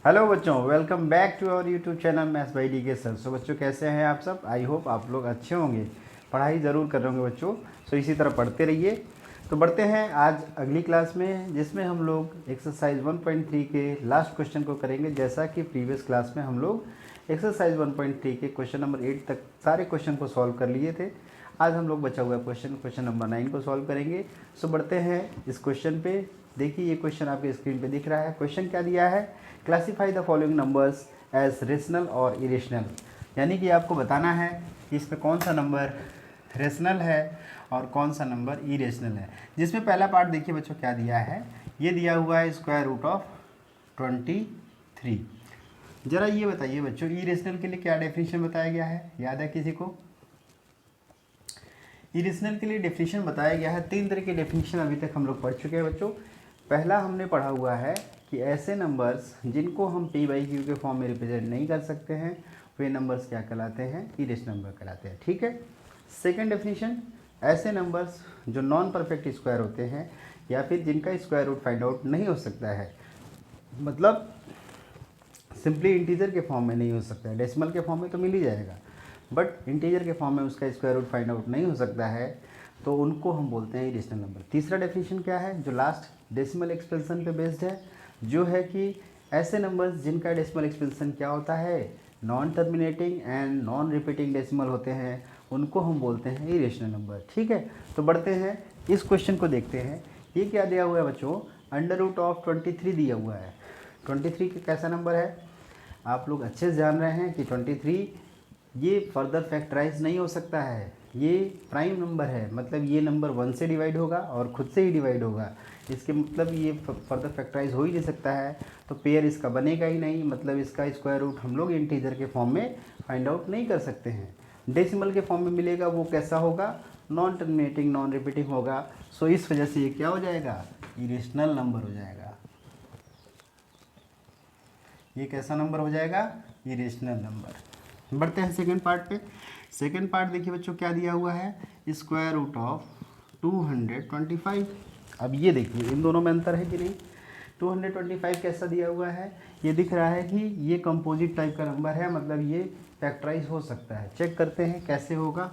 Hello बच्चों, welcome back to our YouTube channel maths by D K sir. So बच्चों, कैसे हैं आप सब? आई होप आप लोग अच्छे होंगे, पढ़ाई ज़रूर कर रहे होंगे बच्चों। सो इसी तरह पढ़ते रहिए। तो बढ़ते हैं आज अगली क्लास में, जिसमें हम लोग एक्सरसाइज 1.3 के लास्ट क्वेश्चन को करेंगे। जैसा कि प्रीवियस क्लास में हम लोग एक्सरसाइज 1.3 के क्वेश्चन नंबर 8 तक सारे क्वेश्चन को सॉल्व कर लिए थे। आज हम लोग बचा हुआ क्वेश्चन नंबर 9 को सॉल्व करेंगे। सो बढ़ते हैं इस क्वेश्चन पे। देखिए, ये क्वेश्चन आपके स्क्रीन पे दिख रहा है। क्वेश्चन क्या दिया है? Classify the following numbers as rational और इरेशनल। यानी कि आपको बताना है कि इसमें कौन सा नंबर रेशनल है और कौन सा नंबर इरेशनल है। जिसमें पहला पार्ट देखिए बच्चों क्या दिया है। ये दिया हुआ है स्क्वायर रूट ऑफ 23। ज़रा ये बताइए बच्चों, इरेशनल के लिए क्या डेफिनेशन बताया गया है? याद है किसी को? इरेशनल के लिए डेफिनेशन बताया गया है। 3 तरह की डेफिनेशन अभी तक हम लोग पढ़ चुके हैं बच्चों। पहला हमने पढ़ा हुआ है कि ऐसे नंबर्स जिनको हम पी बाई क्यू के फॉर्म में रिप्रेजेंट नहीं कर सकते हैं, वे नंबर्स क्या कहलाते हैं? इरेशनल नंबर कहलाते हैं। ठीक है। सेकंड डेफिनेशन, ऐसे नंबर्स जो नॉन परफेक्ट स्क्वायर होते हैं या फिर जिनका स्क्वायर रूट फाइंड आउट नहीं हो सकता है, मतलब सिंपली इंटीजर के फॉर्म में नहीं हो सकता है। डेसिमल के फॉर्म में तो मिल ही जाएगा, बट इंटीजर के फॉर्म में उसका स्क्वायर रूट फाइंड आउट नहीं हो सकता है, तो उनको हम बोलते हैं इरेशनल नंबर। तीसरा डेफिनेशन क्या है, जो लास्ट डेसिमल एक्सपेंशन पे बेस्ड है, जो है कि ऐसे नंबर्स जिनका डेसिमल एक्सपेंशन क्या होता है? Non terminating and non repeating decimal होते हैं, उनको हम बोलते हैं इरेशनल नंबर। ठीक है। तो बढ़ते हैं इस क्वेश्चन को देखते हैं। ये क्या दिया हुआ है बच्चों? अंडर रूट ऑफ 23 दिया हुआ है। 23 का कैसा नंबर है? आप लोग अच्छे से जान रहे हैं कि 23 ये फर्दर फैक्टराइज नहीं हो सकता है। ये प्राइम नंबर है, मतलब ये नंबर 1 से डिवाइड होगा और खुद से ही डिवाइड होगा। इसके मतलब ये फर्दर फैक्टराइज हो ही नहीं सकता है, तो पेयर इसका बनेगा ही नहीं। मतलब इसका स्क्वायर रूट हम लोग इंटीजर के फॉर्म में फाइंड आउट नहीं कर सकते हैं। डेसिमल के फॉर्म में मिलेगा, वो कैसा होगा? नॉन टर्मिनेटिंग नॉन रिपीटिंग होगा। सो इस वजह से ये क्या हो जाएगा? इरेशनल नंबर हो जाएगा। ये कैसा नंबर हो जाएगा? Irrational number. बढ़ते हैं सेकंड पार्ट पे। सेकंड पार्ट देखिए बच्चों क्या दिया हुआ है, स्क्वायर रूट ऑफ 225। अब ये देखिए इन दोनों में अंतर है कि नहीं? 225 कैसा दिया हुआ है? ये दिख रहा है कि ये कंपोजिट टाइप का नंबर है, मतलब ये फैक्टराइज हो सकता है। चेक करते हैं कैसे होगा।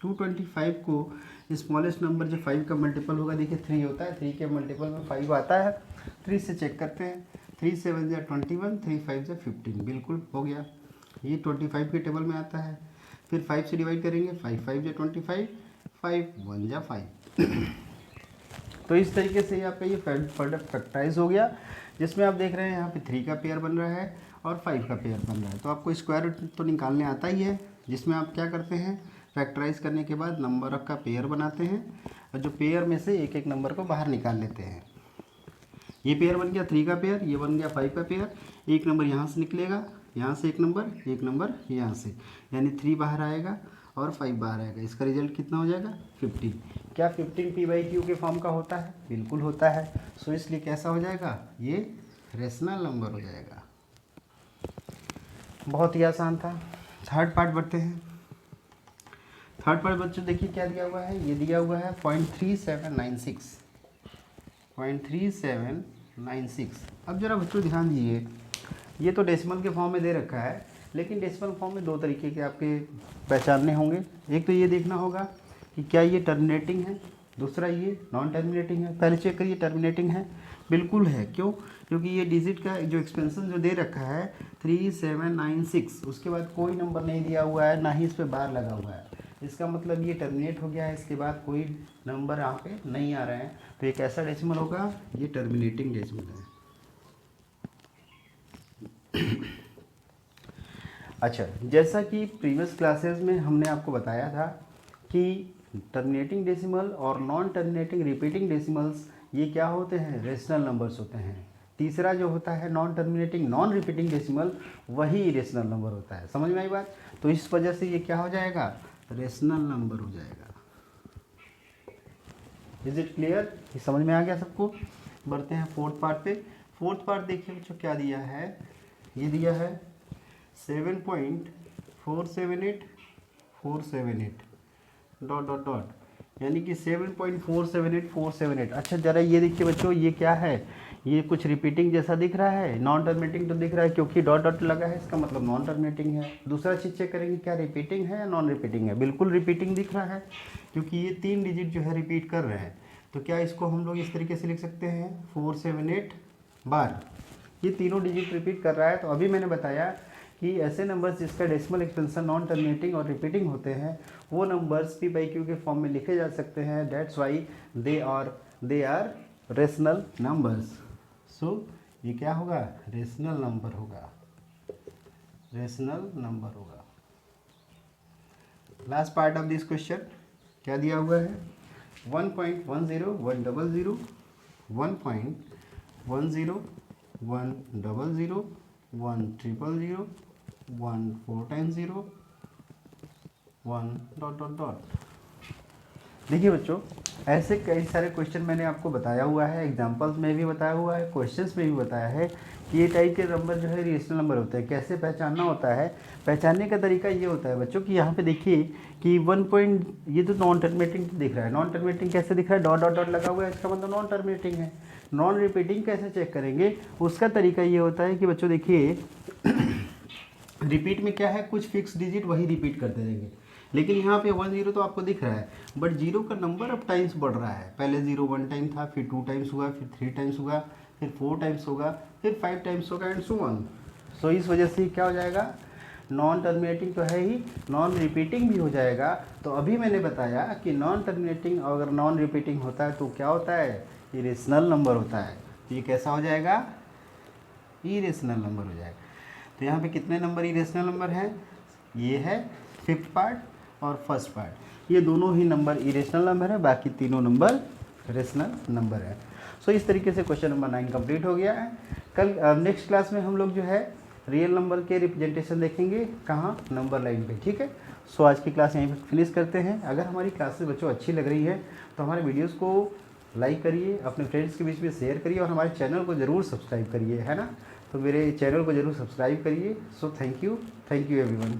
225 को स्मॉलेस्ट नंबर जो 5 का मल्टीपल होगा, देखिए 3 होता है, 3 के मल्टीपल में 5 आता है। 3 से चेक करते हैं। 3 7 जा 21, 3 5 जा 15, बिल्कुल हो गया। ये 25 के टेबल में आता है। फिर 5 से डिवाइड करेंगे, 5 5 जा 25, 5 1 जा 5। तो इस तरीके से आपका ये फैक्टराइज हो गया, जिसमें आप देख रहे हैं यहाँ पे 3 का पेयर बन रहा है और 5 का पेयर बन रहा है। तो आपको स्क्वायर रूट तो निकालने आता ही है, जिसमें आप क्या करते हैं, फैक्टराइज करने के बाद नंबर का पेयर बनाते हैं और जो पेयर में से एक एक नंबर को बाहर निकाल लेते हैं। ये पेयर बन गया 3 का पेयर, ये बन गया 5 का पेयर। एक नंबर यहाँ से निकलेगा, यहाँ से एक नंबर यहाँ से, यानी 3 बाहर आएगा और 5 बाहर आएगा। इसका रिजल्ट कितना हो जाएगा? 15। क्या 15 पी बाई क्यू के फॉर्म का होता है? बिल्कुल होता है। सो इसलिए कैसा हो जाएगा? ये रेशनल नंबर हो जाएगा। बहुत ही आसान था। थर्ड पार्ट बढ़ते हैं। थर्ड पार्ट बच्चों देखिए क्या दिया हुआ है। ये दिया हुआ है 0.3796। 0.3796। अब जरा बच्चों ध्यान दीजिए, ये तो डेसिमल के फॉर्म में दे रखा है, लेकिन डेसिमल फॉर्म में 2 तरीके के आपके पहचानने होंगे। एक तो ये देखना होगा कि क्या ये टर्मिनेटिंग है, दूसरा ये नॉन टर्मिनेटिंग है। पहले चेक करिए टर्मिनेटिंग है, बिल्कुल है। क्यों? क्योंकि ये डिजिट का जो एक्सपेंशन जो दे रखा है 3796, उसके बाद कोई नंबर नहीं दिया हुआ है, ना ही इस पर बार लगा हुआ है। इसका मतलब ये टर्मिनेट हो गया है, इसके बाद कोई नंबर यहाँ पे नहीं आ रहे हैं। तो ये कैसा डेसिमल होगा? ये टर्मिनेटिंग डेसिमल है। अच्छा, जैसा कि प्रीवियस क्लासेस में हमने आपको बताया था कि टर्मिनेटिंग डेसिमल और नॉन टर्मिनेटिंग रिपीटिंग डेसिमल्स ये क्या होते हैं? रेशनल नंबर्स होते हैं। तीसरा जो होता है non terminating non repeating decimal, वही इरेशनल नंबर होता है। समझ में आई बात? तो इस वजह से ये क्या हो जाएगा? रेशनल नंबर हो जाएगा। Is it clear? ये समझ में आ गया सबको? बढ़ते हैं फोर्थ पार्ट पे। फोर्थ पार्ट देखिए बच्चों क्या दिया है। ये दिया है 7.478478 डॉट डॉट डॉट, यानी कि 7.478478। अच्छा जरा ये देखिए बच्चों, ये क्या है? ये कुछ रिपीटिंग जैसा दिख रहा है, नॉन टर्मिनेटिंग तो दिख रहा है क्योंकि डॉट डॉट लगा है, इसका मतलब नॉन टर्मिनेटिंग है। दूसरा चीज़ चेक करेंगे क्या रिपीटिंग है या नॉन रिपीटिंग है। बिल्कुल रिपीटिंग दिख रहा है क्योंकि ये 3 डिजिट जो है रिपीट कर रहे हैं। तो क्या इसको हम लोग इस तरीके से लिख सकते हैं 478 बार, ये तीनों डिजिट रिपीट कर रहा है। तो अभी मैंने बताया कि ऐसे नंबर्स जिसका डेसिमल एक्सपेंशन नॉन टर्मिनेटिंग और रिपीटिंग होते हैं वो नंबर्स पी बाई क्यू के फॉर्म में लिखे जा सकते हैं। That's why they are rational numbers. So ये क्या होगा, रेशनल नंबर होगा, रेशनल नंबर होगा। Last part of this question क्या दिया हुआ है, 1.10 100 100 1.10 100 100 100 1 4 times 0 1 डॉट डॉट डॉट। देखिए बच्चों, ऐसे कई सारे क्वेश्चन मैंने आपको बताया हुआ है, एग्जांपल्स में भी बताया हुआ है, क्वेश्चंस में भी बताया है कि ये टाइप के नंबर जो है रेशनल नंबर होते हैं। कैसे पहचानना होता है, पहचानने का तरीका ये होता है बच्चों कि यहाँ पे देखिए कि 1 पॉइंट, ये तो नॉन टर्मिनेटिंग दिख रहा है। नॉन टर्मिनेटिंग कैसे दिख रहा है, डॉट डॉट डॉट लगा हुआ है, इसका मतलब नॉन टर्मिनेटिंग है। नॉन रिपीटिंग कैसे चेक करेंगे, उसका तरीका ये होता है कि बच्चों देखिए रिपीट में क्या है, कुछ फिक्स डिजिट वही रिपीट करते रहेंगे। लेकिन यहाँ पे 10 तो आपको दिख रहा है, बट जीरो का नंबर अब टाइम्स बढ़ रहा है। पहले 0 1 टाइम था, फिर 2 टाइम्स हुआ, फिर 3 टाइम्स हुआ, फिर 4 टाइम्स होगा, फिर 5 टाइम्स होगा एंड सो ऑन। सो इस वजह से क्या हो जाएगा, नॉन टर्मिनेटिंग तो है ही, नॉन रिपीटिंग भी हो जाएगा। तो अभी मैंने बताया कि नॉन टर्मिनेटिंग अगर नॉन रिपीटिंग होता है तो क्या होता है, इरेशनल नंबर होता है। तो ये कैसा हो जाएगा, इरेशनल नंबर हो जाएगा। तो यहाँ पे कितने नंबर इरेशनल नंबर हैं, ये है 5th पार्ट और 1st पार्ट, ये दोनों ही नंबर इरेशनल नंबर है, बाकी तीनों नंबर रेशनल नंबर है। सो इस तरीके से क्वेश्चन नंबर 9 कंप्लीट हो गया है। कल नेक्स्ट क्लास में हम लोग जो है रियल नंबर के रिप्रेजेंटेशन देखेंगे, कहाँ, नंबर लाइन पे, ठीक है। सो आज की क्लास यहीं पर फिनिश करते हैं। अगर हमारी क्लासेस बच्चों अच्छी लग रही है तो हमारे वीडियोज़ को लाइक करिए, अपने फ्रेंड्स के बीच में शेयर करिए और हमारे चैनल को ज़रूर सब्सक्राइब करिए, है ना। तो मेरे चैनल को ज़रूर सब्सक्राइब करिए। So thank you everyone.